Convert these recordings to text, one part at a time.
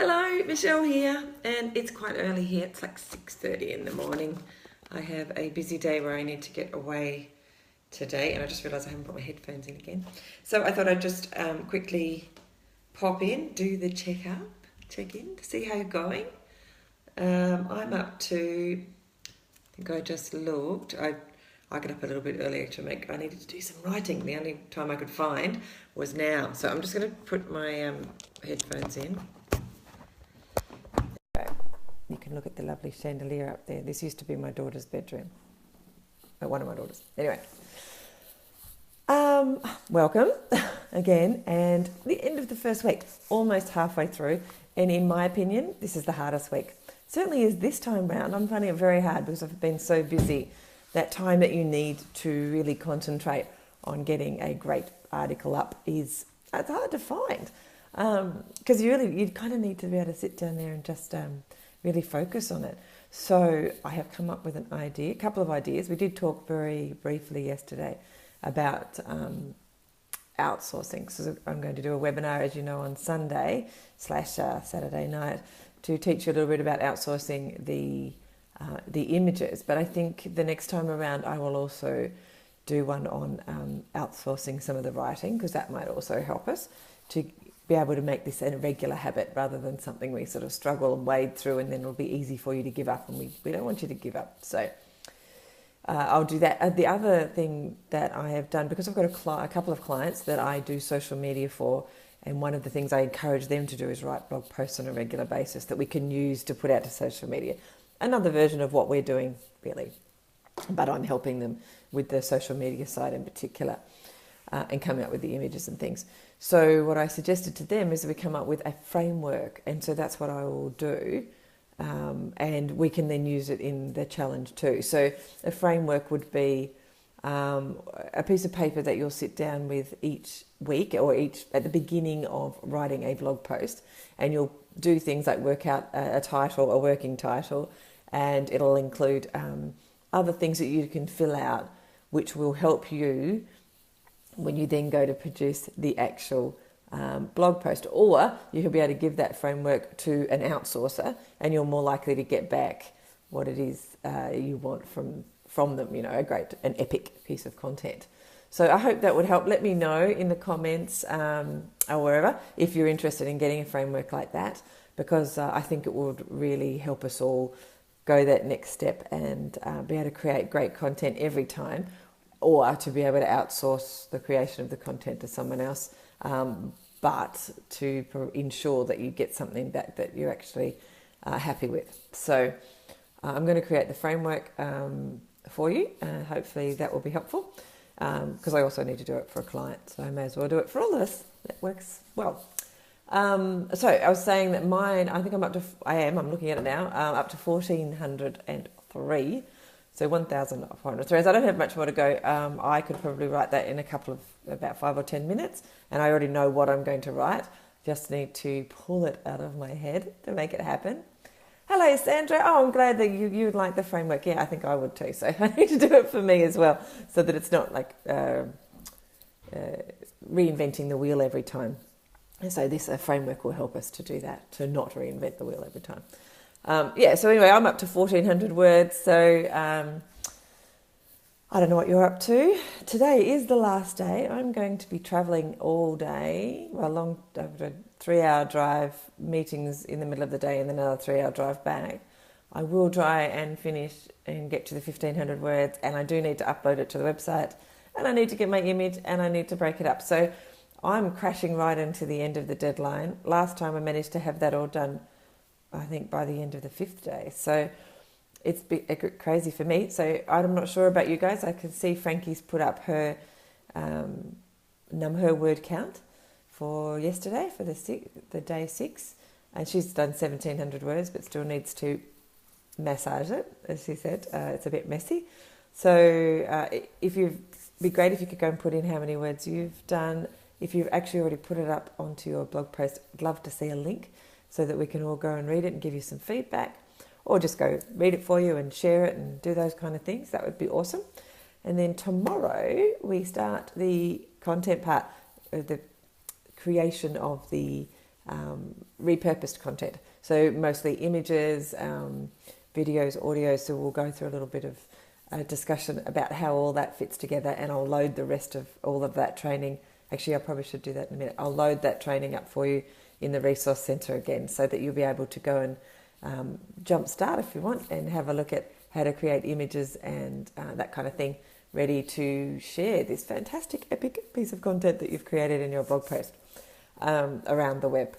Hello, Michelle here, and it's quite early here. It's like 6:30 in the morning. I have a busy day where I need to get away today, and I just realised I haven't put my headphones in again. So I thought I'd just quickly pop in, do the check in to see how you're going. I'm up to, I think I just looked, I got up a little bit earlier I needed to do some writing. The only time I could find was now. So I'm just going to put my headphones in. You can look at the lovely chandelier up there. This used to be my daughter's bedroom. One of my daughters. Anyway. Welcome again. And the end of the first week, almost halfway through. And in my opinion, this is the hardest week. Certainly is this time round. I'm finding it very hard because I've been so busy. That time that you need to really concentrate on getting a great article up it's hard to find. Because you kind of need to be able to sit down there and just really focus on it. So I have come up with a couple of ideas. We did talk very briefly yesterday about outsourcing. So I'm going to do a webinar, as you know, on Sunday / Saturday night to teach you a little bit about outsourcing the images. But I think the next time around I will also do one on outsourcing some of the writing, because that might also help us to be able to make this a regular habit rather than something we sort of struggle and wade through and then it'll be easy for you to give up, and we don't want you to give up. So I'll do that. The other thing that I have done, because I've got a couple of clients that I do social media for, and one of the things I encourage them to do is write blog posts on a regular basis that we can use to put out to social media. Another version of what we're doing, really. But I'm helping them with the social media side in particular, and coming up with the images and things. So what I suggested to them is that we come up with a framework, and so that's what I will do, and we can then use it in the challenge too. So a framework would be a piece of paper that you'll sit down with each week or at the beginning of writing a blog post, and you'll do things like work out a title, a working title, and it'll include other things that you can fill out, which will help you when you then go to produce the actual blog post. Or you can be able to give that framework to an outsourcer, and you're more likely to get back what it is you want from them, an epic piece of content. So I hope that would help. Let me know in the comments or wherever if you're interested in getting a framework like that, because I think it would really help us all go that next step and be able to create great content every time, or to be able to outsource the creation of the content to someone else, but to ensure that you get something back that you're actually happy with. So I'm going to create the framework for you, and hopefully that will be helpful, because I also need to do it for a client, so I may as well do it for all of us. That works well. So I was saying that mine, I think I'm looking at it now, up to 1,403. So 1,403. I don't have much more to go. I could probably write that in about 5 or 10 minutes, and I already know what I'm going to write. Just need to pull it out of my head to make it happen. Hello, Sandra. Oh, I'm glad that you would like the framework. Yeah, I think I would too. So I need to do it for me as well, so that it's not like reinventing the wheel every time. And so this framework will help us to do that, to not reinvent the wheel every time. So anyway, I'm up to 1,400 words, so I don't know what you're up to. Today is the last day. I'm going to be travelling all day, a 3-hour drive, meetings in the middle of the day, and then another 3-hour drive back. I will try and finish and get to the 1,500 words, and I do need to upload it to the website, and I need to get my image, and I need to break it up. So I'm crashing right into the end of the deadline. Last time I managed to have that all done, I think, by the end of the 5th day. So it's a bit crazy for me. So I'm not sure about you guys. I can see Frankie's put up her word count for yesterday, for the day 6. And she's done 1,700 words, but still needs to massage it, as she said. It's a bit messy. So it'd be great if you could go and put in how many words you've done. If you've actually already put it up onto your blog post, I'd love to see a link so that we can all go and read it and give you some feedback, or just go read it for you and share it and do those kind of things. That would be awesome. And then tomorrow we start the content part, the creation of the repurposed content. So mostly images, videos, audio. So we'll go through a little bit of a discussion about how all that fits together, and I'll load the rest of all of that training. Actually, I probably should do that in a minute. I'll load that training up for you in the resource centre again, so that you'll be able to go and jumpstart if you want and have a look at how to create images and that kind of thing, ready to share this fantastic epic piece of content that you've created in your blog post around the web.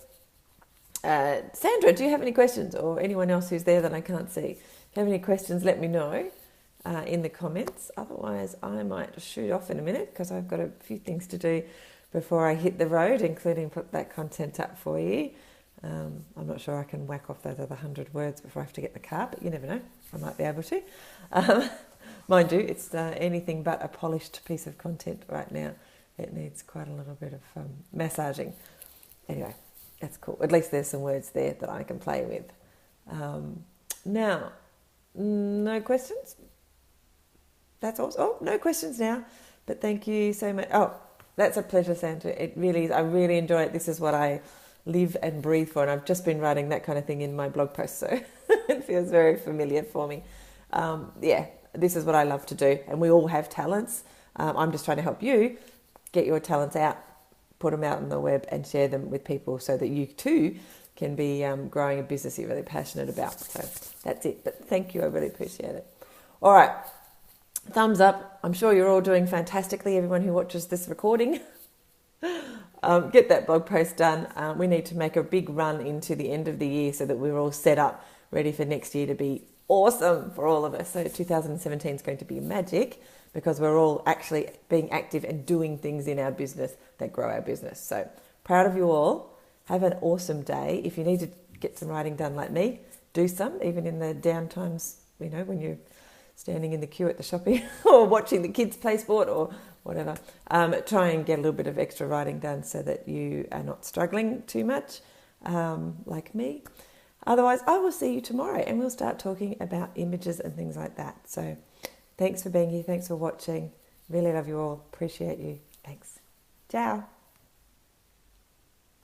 Sandra, do you have any questions, or anyone else who's there that I can't see? If you have any questions, let me know in the comments. Otherwise, I might shoot off in a minute because I've got a few things to do before I hit the road, including put that content up for you. I'm not sure I can whack off those other 100 words before I have to get the car, but you never know. I might be able to. Mind you, it's anything but a polished piece of content right now. It needs quite a little bit of massaging. Anyway, that's cool. At least there's some words there that I can play with. Now, no questions? That's awesome. Oh, no questions now. But thank you so much. Oh, that's a pleasure, Sandra. It really is. I really enjoy it. This is what I live and breathe for, and I've just been writing that kind of thing in my blog post, so it feels very familiar for me. This is what I love to do, and we all have talents. I'm just trying to help you get your talents out, put them out on the web, and share them with people so that you too can be growing a business you're really passionate about. So that's it. But thank you. I really appreciate it. All right. Thumbs up. I'm sure you're all doing fantastically, everyone who watches this recording. Get that blog post done. We need to make a big run into the end of the year so that we're all set up, ready for next year to be awesome for all of us. So 2017 is going to be magic because we're all actually being active and doing things in our business that grow our business. So proud of you all. Have an awesome day. If you need to get some writing done like me, do some, even in the down times, when you're standing in the queue at the shopping or watching the kids play sport or whatever. Try and get a little bit of extra writing done so that you are not struggling too much like me. Otherwise, I will see you tomorrow and we'll start talking about images and things like that. So thanks for being here. Thanks for watching. Really love you all. Appreciate you. Thanks. Ciao.